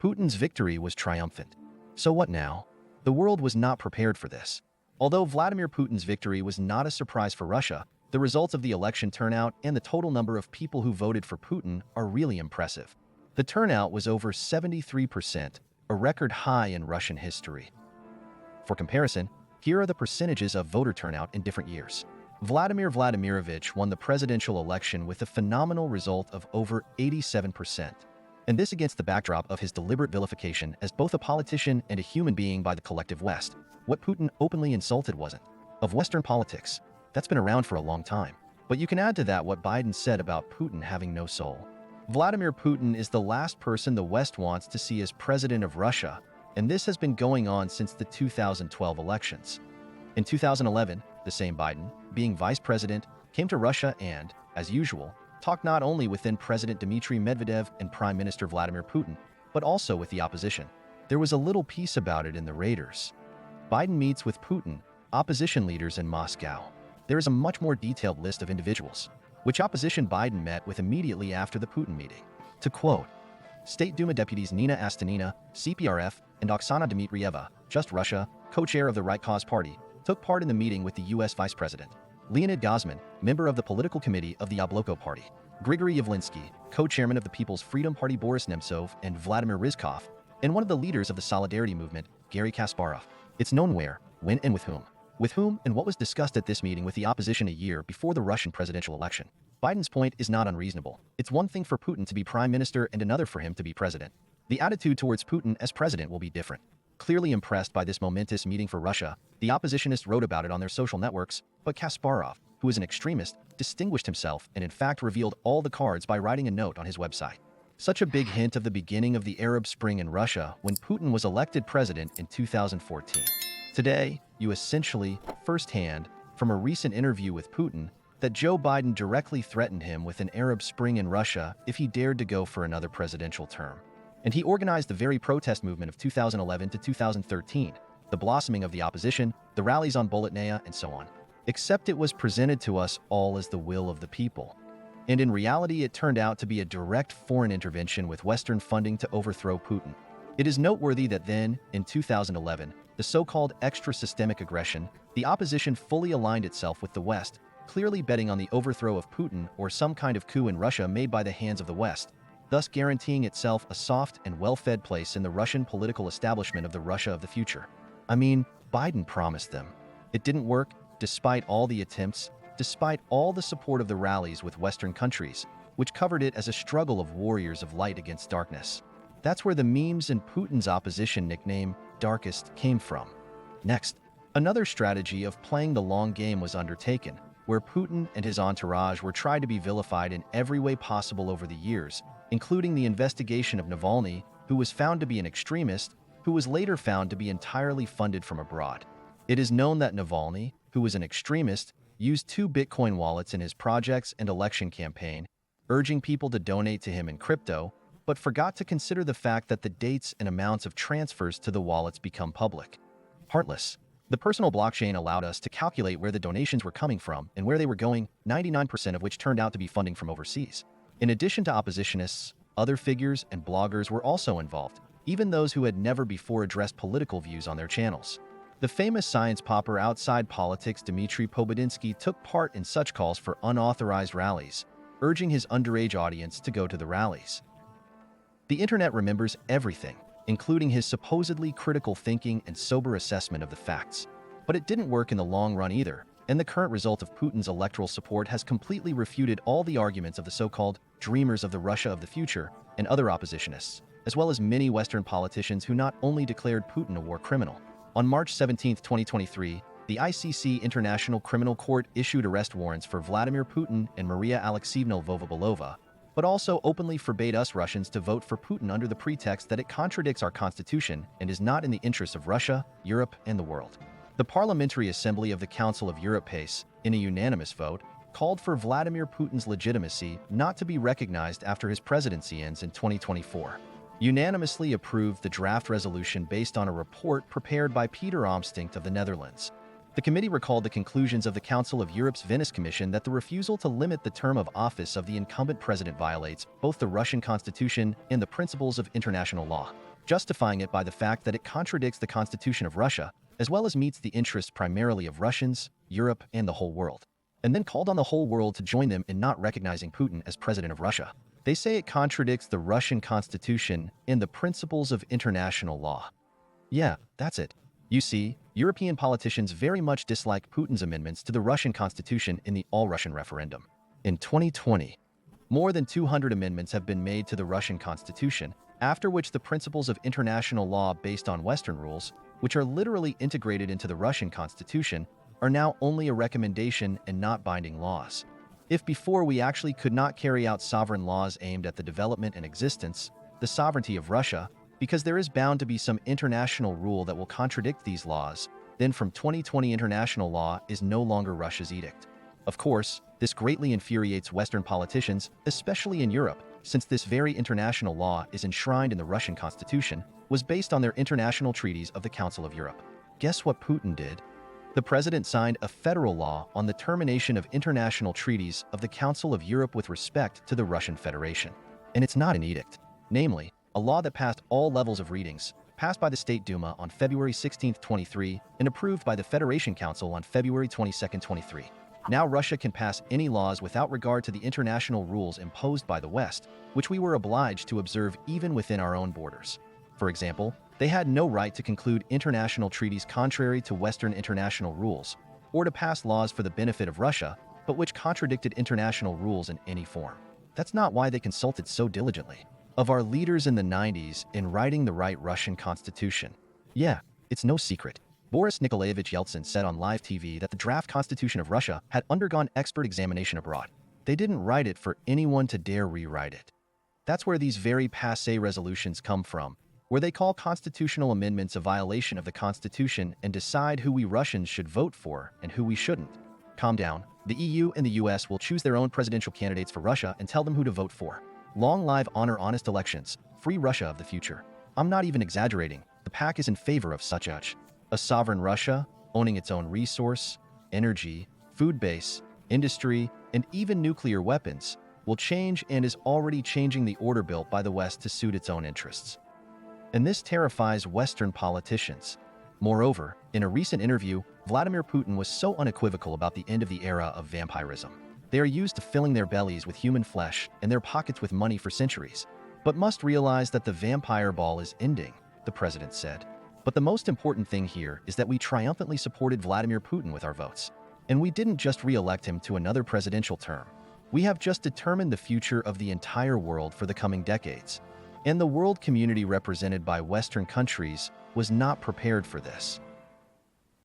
Putin's victory was triumphant. So what now? The world was not prepared for this. Although Vladimir Putin's victory was not a surprise for Russia, the results of the election turnout and the total number of people who voted for Putin are really impressive. The turnout was over 73%, a record high in Russian history. For comparison, here are the percentages of voter turnout in different years. Vladimir Vladimirovich won the presidential election with a phenomenal result of over 87%. And this against the backdrop of his deliberate vilification as both a politician and a human being by the collective West. What Putin openly insulted wasn't of Western politics. That's been around for a long time. But you can add to that what Biden said about Putin having no soul. Vladimir Putin is the last person the West wants to see as president of Russia, and this has been going on since the 2012 elections. In 2011, the same Biden, being vice president, came to Russia and, as usual, talked not only within President Dmitry Medvedev and Prime Minister Vladimir Putin, but also with the opposition. There was a little piece about it in the Raiders. Biden meets with Putin, opposition leaders in Moscow. There is a much more detailed list of individuals, which opposition Biden met with immediately after the Putin meeting. To quote, State Duma deputies Nina Astanina, CPRF, and Oksana Dmitrieva, Just Russia, co-chair of the Right Cause Party, took part in the meeting with the U.S. Vice President. Leonid Gozman, member of the political committee of the Yabloko Party. Grigory Yavlinsky, co-chairman of the People's Freedom Party Boris Nemtsov and Vladimir Rizkov, and one of the leaders of the Solidarity Movement, Garry Kasparov. It's known where, when, and with whom. With whom and what was discussed at this meeting with the opposition a year before the Russian presidential election. Biden's point is not unreasonable. It's one thing for Putin to be prime minister and another for him to be president. The attitude towards Putin as president will be different. Clearly impressed by this momentous meeting for Russia, the oppositionists wrote about it on their social networks, but Kasparov, who is an extremist, distinguished himself and in fact revealed all the cards by writing a note on his website. Such a big hint of the beginning of the Arab Spring in Russia when Putin was elected president in 2014. Today, you essentially, firsthand, from a recent interview with Putin, that Joe Biden directly threatened him with an Arab Spring in Russia if he dared to go for another presidential term. And he organized the very protest movement of 2011 to 2013, the blossoming of the opposition, the rallies on Bolotnaya, and so on. Except it was presented to us all as the will of the people. And in reality, it turned out to be a direct foreign intervention with Western funding to overthrow Putin. It is noteworthy that then, in 2011, the so-called extra-systemic aggression, the opposition fully aligned itself with the West, clearly betting on the overthrow of Putin or some kind of coup in Russia made by the hands of the West, thus guaranteeing itself a soft and well-fed place in the Russian political establishment of the Russia of the future. I mean, Biden promised them. It didn't work, despite all the attempts, despite all the support of the rallies with Western countries, which covered it as a struggle of warriors of light against darkness. That's where the memes and Putin's opposition nickname, Darkest, came from. Next, another strategy of playing the long game was undertaken, where Putin and his entourage were tried to be vilified in every way possible over the years, including the investigation of Navalny, who was found to be an extremist, who was later found to be entirely funded from abroad. It is known that Navalny, who was an extremist, used 2 Bitcoin wallets in his projects and election campaign, urging people to donate to him in crypto, but forgot to consider the fact that the dates and amounts of transfers to the wallets become public. Heartless. The personal blockchain allowed us to calculate where the donations were coming from and where they were going, 99% of which turned out to be funding from overseas. In addition to oppositionists, other figures and bloggers were also involved, even those who had never before addressed political views on their channels. The famous science popper outside politics Dmitry Pobedinsky took part in such calls for unauthorized rallies, urging his underage audience to go to the rallies. The internet remembers everything, including his supposedly critical thinking and sober assessment of the facts. But it didn't work in the long run either, and the current result of Putin's electoral support has completely refuted all the arguments of the so-called dreamers of the Russia of the future and other oppositionists, as well as many Western politicians who not only declared Putin a war criminal. On March 17, 2023, the ICC International Criminal Court issued arrest warrants for Vladimir Putin and Maria Alexeyevna Lvova-Belova, but also openly forbade us Russians to vote for Putin under the pretext that it contradicts our constitution and is not in the interests of Russia, Europe, and the world. The Parliamentary Assembly of the Council of Europe PACE, in a unanimous vote, called for Vladimir Putin's legitimacy not to be recognized after his presidency ends in 2024. Unanimously approved the draft resolution based on a report prepared by Peter Omstinct of the Netherlands. The committee recalled the conclusions of the Council of Europe's Venice Commission that the refusal to limit the term of office of the incumbent president violates both the Russian constitution and the principles of international law. justifying it by the fact that it contradicts the Constitution of Russia, as well as meets the interests primarily of Russians, Europe, and the whole world, and then called on the whole world to join them in not recognizing Putin as president of Russia. They say it contradicts the Russian Constitution and the principles of international law. Yeah, that's it. You see, European politicians very much dislike Putin's amendments to the Russian Constitution in the All-Russian referendum. In 2020, more than 200 amendments have been made to the Russian Constitution, after which the principles of international law based on Western rules, which are literally integrated into the Russian Constitution, are now only a recommendation and not binding laws. If before we actually could not carry out sovereign laws aimed at the development and existence, the sovereignty of Russia, because there is bound to be some international rule that will contradict these laws, then from 2020 international law is no longer Russia's edict. Of course, this greatly infuriates Western politicians, especially in Europe, since this very international law is enshrined in the Russian Constitution, was based on their international treaties of the Council of Europe. Guess what Putin did? The president signed a federal law on the termination of international treaties of the Council of Europe with respect to the Russian Federation. And it's not an edict. Namely, a law that passed all levels of readings, passed by the State Duma on February 16, 23, and approved by the Federation Council on February 22, 23. Now Russia can pass any laws without regard to the international rules imposed by the West, which we were obliged to observe even within our own borders. For example, they had no right to conclude international treaties contrary to Western international rules, or to pass laws for the benefit of Russia, but which contradicted international rules in any form. That's not why they consulted so diligently of our leaders in the 90s in writing the right Russian constitution. Yeah, it's no secret. Boris Nikolaevich Yeltsin said on live TV that the draft constitution of Russia had undergone expert examination abroad. They didn't write it for anyone to dare rewrite it. That's where these very passé resolutions come from, where they call constitutional amendments a violation of the Constitution and decide who we Russians should vote for and who we shouldn't. Calm down. The EU and the US will choose their own presidential candidates for Russia and tell them who to vote for. Long live honest elections. Free Russia of the future. I'm not even exaggerating. The PAC is in favor of such a sovereign Russia, owning its own resource, energy, food base, industry, and even nuclear weapons, will change and is already changing the order built by the West to suit its own interests. And this terrifies Western politicians. Moreover, in a recent interview, Vladimir Putin was so unequivocal about the end of the era of vampirism. They are used to filling their bellies with human flesh and their pockets with money for centuries, but must realize that the vampire ball is ending, the president said. But the most important thing here is that we triumphantly supported Vladimir Putin with our votes. And we didn't just re-elect him to another presidential term. We have just determined the future of the entire world for the coming decades. And the world community represented by Western countries was not prepared for this.